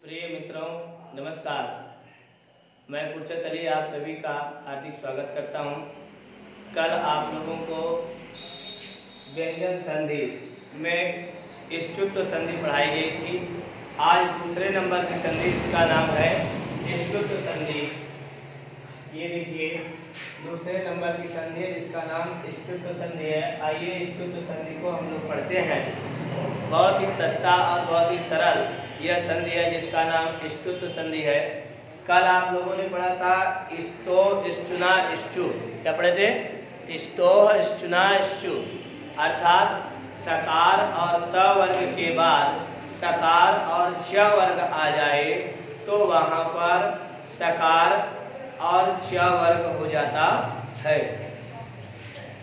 प्रिय मित्रों, नमस्कार। मैं फुर्सत अली आप सभी का हार्दिक स्वागत करता हूं। कल आप लोगों को व्यंजन संधि में इष्टुत्व संधि पढ़ाई गई थी। आज दूसरे नंबर की संधि, इसका नाम है इष्टुत्व संधि। ये देखिए, दूसरे नंबर की संधि है जिसका नाम इष्टुत्व संधि है। आइए इष्टुत्व संधि को हम लोग पढ़ते हैं। बहुत ही सस्ता और बहुत ही सरल यह संधि है जिसका नाम इष्टुत्व संधि है। कल आप लोगों ने पढ़ा था स्तोह ष्टुना ष्टु। क्या पढ़े थे? स्तोह ष्टुना ष्टु, अर्थात सकार और त वर्ग के बाद सकार और च वर्ग आ जाए तो वहाँ पर सकार और च वर्ग हो जाता है।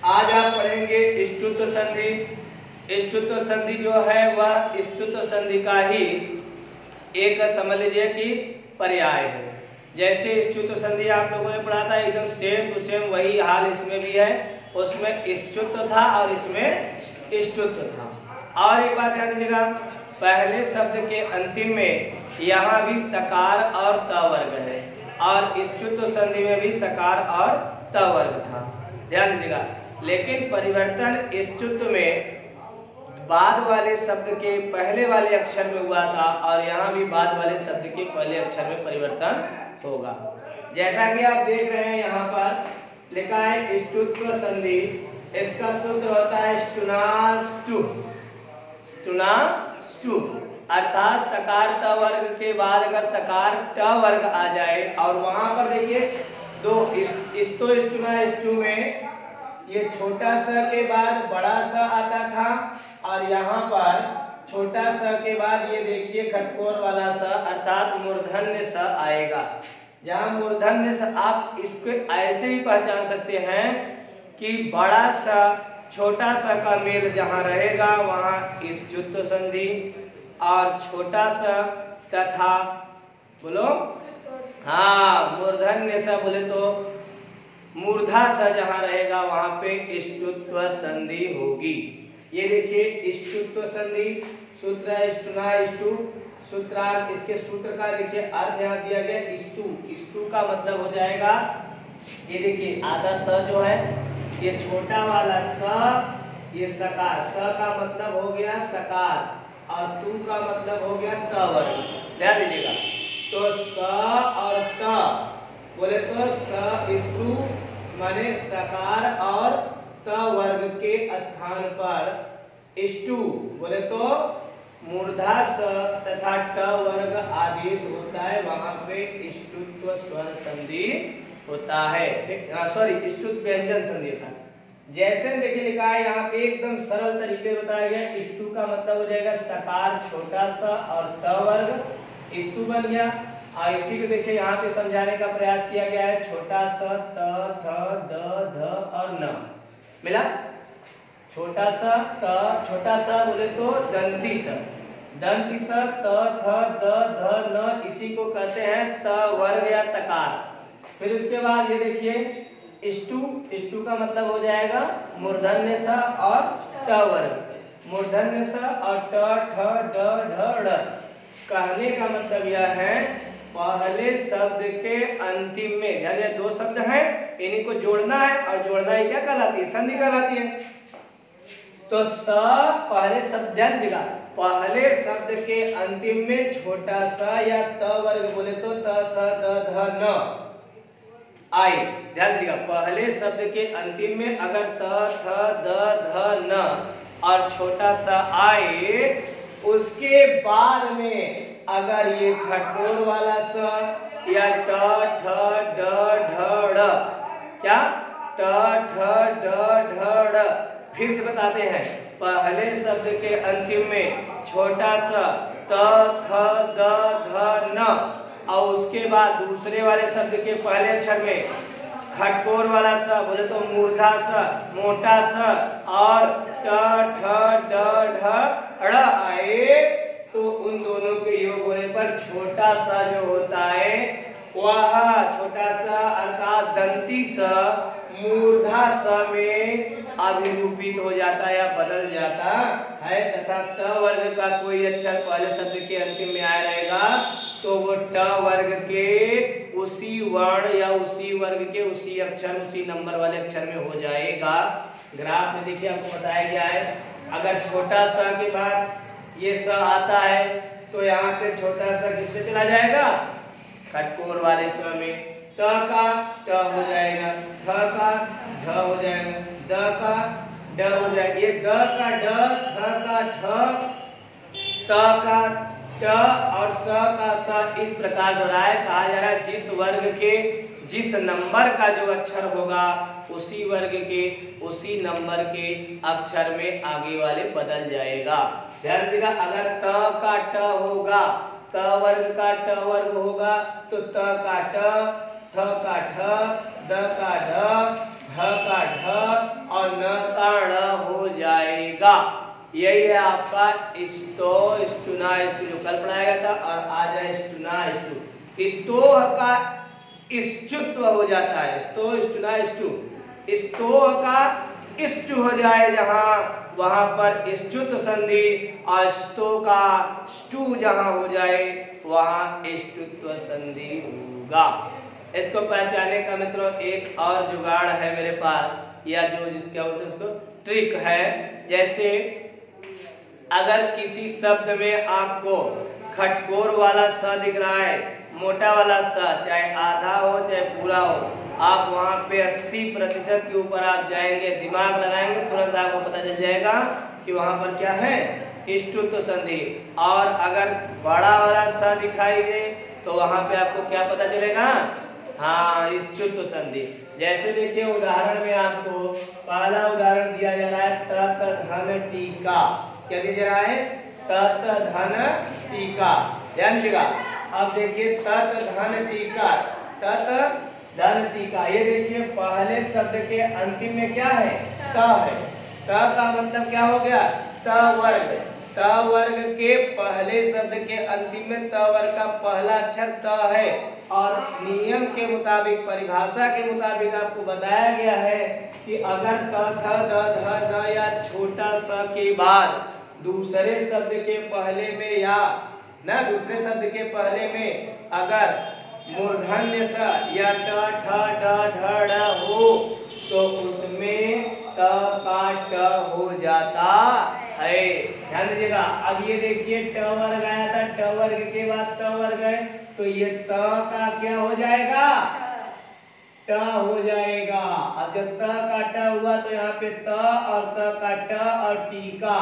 आज आप पढ़ेंगे इष्टुत्व संधि। इष्टुत्व संधि जो है वह इष्टुत्व संधि का ही एक समझ लीजिए कि पर्याय है। जैसे इष्टुत्व संधि आप लोगों ने पढ़ा था, एकदम सेम टू सेम वही हाल इसमें भी है। उसमें इष्टुत्व था और इसमें इष्टुत्व था। और एक बात ध्यान दीजिएगा, पहले शब्द के अंतिम में यहाँ भी सकार और त वर्ग है और इष्टुत्व संधि में भी सकार और त वर्ग था। ध्यान दीजिएगा, लेकिन परिवर्तन इष्टुत्व में बाद वाले शब्द के पहले वाले अक्षर में हुआ था और यहाँ भी बाद वाले शब्द के पहले अक्षर में परिवर्तन होगा। जैसा कि आप देख रहे हैं, यहाँ पर लिखा है इष्टुत्व संधि। इसका सूत्र होता है स्टुनाष्टु। स्टुनाष्टु अर्थात सकार त वर्ग के बाद अगर सकार ट वर्ग आ जाए और वहां पर देखिए दो इस्तो स्टुना स्टु में ये छोटा स के बाद बड़ा स आता था और यहाँ पर छोटा स के बाद ये देखिए खटकोर वाला स अर्थात मूर्धन्य स आएगा। जहाँ मूर्धन्य स आप इसको ऐसे भी पहचान सकते हैं कि बड़ा स छोटा स का मेल जहाँ रहेगा वहाँ इष्टुत्व संधि और छोटा स तथा बोलो हाँ मूर्धन्य स बोले तो मूर्धा स जहाँ रहेगा वहां पे इष्टुत्व संधि होगी। ये देखिए इष्टुत्व संधि, सूत्र ष्टुना ष्टु, सूत्रार्थ। इसके सूत्र का देखिए अर्थ यहाँ दिया गया इस्तु। इस्तु का मतलब हो जाएगा, ये देखिए आधा स जो है ये छोटा वाला स, ये सकार। स का मतलब हो गया सकार और तु का मतलब हो गया त वर्ग। ध्यान दीजिएगा, तो स और त बोले तो स इस्तु माने सकार और त वर्ग के स्थान पर इष्टु बोले तो मूर्धा स तथा ट वर्ग आदेश होता है, वहां पे इष्टुत्व स्वर संधि होता है। सॉरी, इष्टुत्व व्यंजन संधि था। जैसे देखिए लिखा है यहाँ पे एकदम सरल तरीके बताया गया। इस्तु का मतलब हो जाएगा सकार छोटा सा और त वर्ग इस्तु बन गया। और इसी को देखिए यहाँ पे समझाने का प्रयास किया गया है। छोटा स त थ द ध और न मिला। छोटा सा त, छोटा सा बोले तो दंती स, दंती स त थ द ध न, इसी को कहते हैं त वर्ग या तकार। फिर उसके बाद ये देखिए इष्टु। इष्टु का मतलब हो जाएगा मूर्धन्य स और ट वर्ग। मूर्धन्य स और ट ठ ड ढ ड़। कहने का मतलब यह है पहले शब्द के अंतिम में, यानी दो शब्द हैं इन्हीं को जोड़ना है और जोड़ना ही क्या कहलाती है? संधि कहलाती है। तो स पहले शब्द, ध्यान दीजिएगा, पहले शब्द के अंतिम में छोटा सा या त वर्ग बोले तो त थ द ध न आए। ध्यान दीजिएगा, पहले शब्द के अंतिम में अगर त थ द ध न और छोटा सा आए, उसके बाद में अगर ये खटकोर वाला स या ट ठ ड ढ ड़, क्या ट ठ ड ढ ड़, फिर से बताते हैं, पहले शब्द के अंतिम में छोटा सा त थ द ध न और उसके बाद दूसरे वाले शब्द के पहले अक्षर में खटकोर वाला स बोले तो मूर्धा स, मोटा स और ट ठ ड ढ ड़ आए तो उन दोनों के योग होने पर छोटा सा जो होता है वह छोटा सा अर्थात दंती स मूर्धा स में अभिरूपित हो जाता है या बदल जाता है तथा त वर्ग का कोई अक्षर पहले शब्द के अंतिम में आया रहेगा तो वो ट वर्ग के उसी वर्ण या उसी वर्ग के उसी अक्षर उसी नंबर वाले अक्षर में हो जाएगा। ग्राफ में देखिए आपको बताया गया है, अगर छोटा स के बाद ये स आता है तो यहाँ पे छोटा सा किससे चला जाएगा, खटकोर वाले स में। त का ट हो जाएगा, थ का ध हो जाएगा, द का ड हो जाएगा। ये द का ड, थ का ठ, त का ट और स का स इस प्रकार हो रहा है। कहा जा रहा है जिस वर्ग के जिस नंबर का जो अक्षर होगा उसी वर्ग के उसी नंबर के अक्षर में आगे वाले बदल जाएगा। ध्यान दीजिएगा, अगर त का ट होगा, त वर्ग का ट वर्ग होगा तो त का ट, थ का ठ, द का ढ, ढ का ढ और न का ण हो जाएगा। यही है आपका स्तो, स्टुना, स्टु जो कल पढ़ाया गया था, और आ जाए स्टुना, स्टु। स्तोह का इष्टुत्व हो जाता है, स्तो, स्टुना, स्टु। स्तोह का इष्टु हो जाए जहां वहां पर इष्टुत्व संधि, और स्तो का स्टु जहां हो जाए वहां इष्टुत्व संधि होगा। इसको पहचानने का मित्रों एक और जुगाड़ है मेरे पास, या जो जिसका बोलते हैं उसको ट्रिक है। जैसे अगर किसी शब्द में आपको खटकोर वाला स दिख रहा है, मोटा वाला स, चाहे आधा हो चाहे पूरा हो, आप वहां पे 80% के ऊपर आप जाएंगे, दिमाग लगाएंगे, तुरंत आपको पता चल जाएगा कि वहां पर क्या है, इष्टुत्व संधि। और अगर बड़ा वाला स दिखाई दे तो वहां पे आपको क्या पता चलेगा, हाँ, इष्टुत्व संधि। जैसे देखिए उदाहरण में आपको पहला उदाहरण दिया जा रहा है तत धन टीका। क्या दिया जा रहा है, तत धन टीका। ध्यान दीजिएगा, अब देखिए तत धन टीका, तत धन टीका। ये देखिए पहले शब्द के अंतिम में क्या है, त है। त का मतलब क्या हो गया, त वर्ग। त वर्ग के पहले शब्द के अंतिम में त वर्ग का पहला अक्षर त है, और नियम के मुताबिक, परिभाषा के मुताबिक आपको बताया गया है कि अगर त, थ, द, ध, द या छोटा स के बाद दूसरे शब्द के पहले में या ना दूसरे शब्द के पहले में अगर मूर्धन्य स या ट, ठ, ड, ढ, ढ हो तो उसमें त का ट हो जाता है। ध्यान दीजिएगा, अब ये देखिए ट वर्ग आया था, ट वर्ग के बाद त वर्ग है तो ये त का क्या हो जाएगा, ट हो जाएगा। अब जब त का ट हुआ तो यहाँ पे त और त का ट और टीका।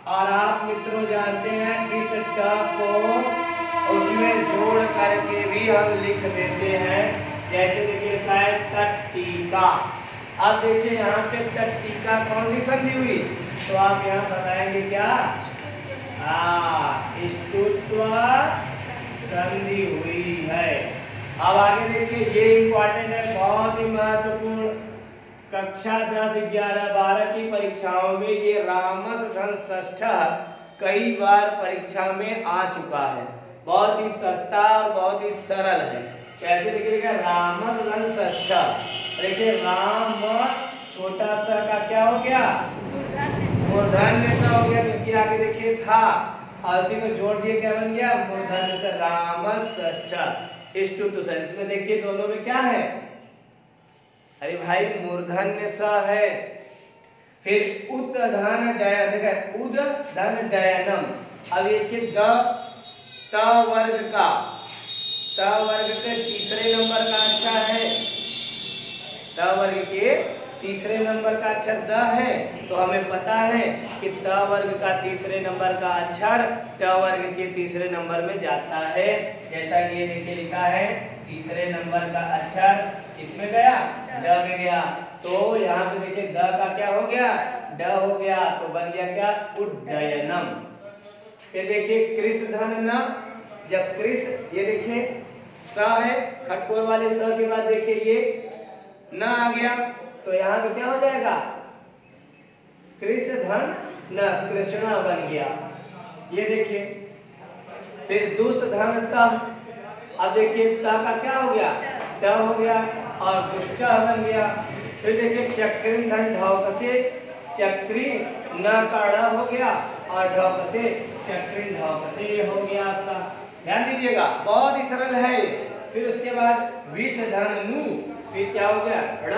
और आप मित्रों जानते हैं इस ट को उसमें जोड़ करके भी हम लिख देते हैं। जैसे देखिए लिखा है तटीका। अब देखिए यहाँ पे तटीका कौन सी संधि हुई, तो आप यहाँ बताएंगे क्या, इष्टुत्व संधि हुई है। अब आगे देखिए, ये इंपॉर्टेंट है, बहुत ही महत्वपूर्ण। कक्षा 10, 11, 12 की परीक्षाओं में ये रामस धन षष्ठः कई बार परीक्षा में आ चुका है। बहुत ही सस्ता और बहुत ही सरल है। कैसे देखिएगा, रामस धन षष्ठः। देखिए राम छोटा सा का क्या हो गया, मूर्धन्य स हो गया, क्योंकि आगे देखिए था और उसी को जोड़ दिए क्या बन गया, मूर्धन्य स, रामस षष्ठः इष्टुत्व स। इसमें देखिए दोनों में क्या है, अरे भाई मूर्धन्य स है, फिर उद धन डय, देखिए उद धन डयनम। अब देखिए त वर्ग का, त वर्ग के तीसरे नंबर का अक्षर है, त वर्ग के तीसरे नंबर का अक्षर द है, तो हमें पता है कि त वर्ग का तीसरे नंबर का अक्षर ट वर्ग के तीसरे नंबर में जाता है। जैसा कि ये देखिए लिखा है, तीसरे नंबर का अक्षर इसमें गया, ड में गया, तो यहाँ पे देखिए द का क्या हो गया, ड हो गया, तो बन गया क्या, उड्डयनम। फिर देखिए कृष धन न, जब कृष, ये देखिए स है, खटकोर वाले स के बाद देखिए ये न आ गया, तो यहाँ पे क्या हो जाएगा, कृष धन न, कृष्णा बन गया। ये देखिए फिर दुष्ट धन त, अब देखिए त का क्या हो गया, ट हो गया और दुष्ट बन गया। फिर देखिए चक्रिन धन ढौक से, चक्री, न का ड़ हो गया और ढ से चक्री, ढ से ये हो गया आपका। ध्यान दीजिएगा, बहुत ही सरल है ये। फिर उसके बाद विष धन नु, फिर क्या हो गया ड़,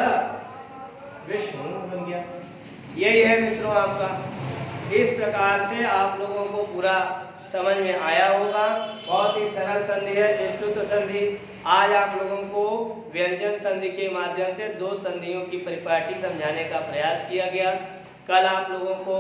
विष्णु बन गया। यही है मित्रों आपका। इस प्रकार से आप लोगों को पूरा समझ में आया होगा। बहुत ही सरल संधि है स्तुत संधि। आज आप लोगों को व्यंजन संधि के माध्यम से दो संधियों की परिपाटी समझाने का प्रयास किया गया। कल आप लोगों को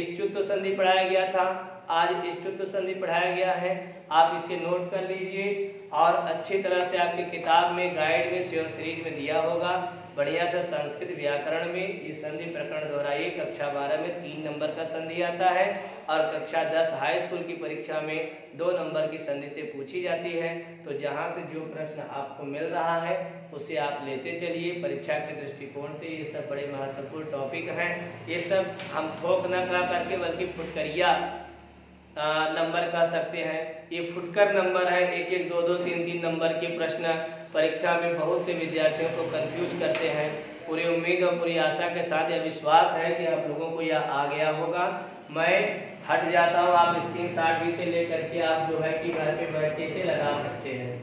स्तुत संधि पढ़ाया गया था, आज स्तुत संधि पढ़ाया गया है। आप इसे नोट कर लीजिए और अच्छी तरह से आपकी किताब में, गाइड में, सेवन सीरीज में दिया होगा। बढ़िया से संस्कृत व्याकरण में ये संधि प्रकरण दोहराइए। कक्षा 12 में 3 नंबर का संधि आता है और कक्षा 10 हाई स्कूल की परीक्षा में 2 नंबर की संधि से पूछी जाती है। तो जहाँ से जो प्रश्न आपको मिल रहा है उसे आप लेते चलिए। परीक्षा के दृष्टिकोण से ये सब बड़े महत्वपूर्ण टॉपिक हैं। ये सब हम थोक न कह करके बल्कि फुटकरिया नंबर कह सकते हैं। ये फुटकर नंबर है। 1-1, 2-2, 3-3 नंबर के प्रश्न परीक्षा में बहुत से विद्यार्थियों को कंफ्यूज करते हैं। पूरी उम्मीद और पूरी आशा के साथ यह विश्वास है कि आप लोगों को यह आ गया होगा। मैं हट जाता हूँ, आप स्क्रीनशॉट भी से लेकर के आप जो है कि घर पे बैठ के इसे लगा सकते हैं।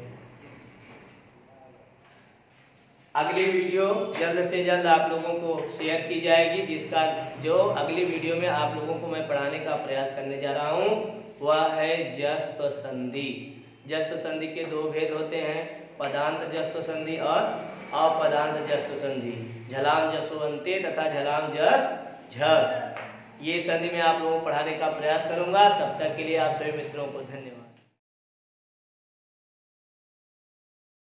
अगली वीडियो जल्द से जल्द आप लोगों को शेयर की जाएगी, जिसका जो अगली वीडियो में आप लोगों को मैं पढ़ाने का प्रयास करने जा रहा हूँ वह है जस्त्व संधि। जस्त्व संधि के 2 भेद होते हैं, पदांत जस्त्व संधि और अपदांत जस्त्व संधि। झलाम जसोअंते तथा झलाम जस झस। ये संधि में आप लोगों को पढ़ाने का प्रयास करूंगा। तब तक के लिए आप सभी मित्रों को धन्यवाद।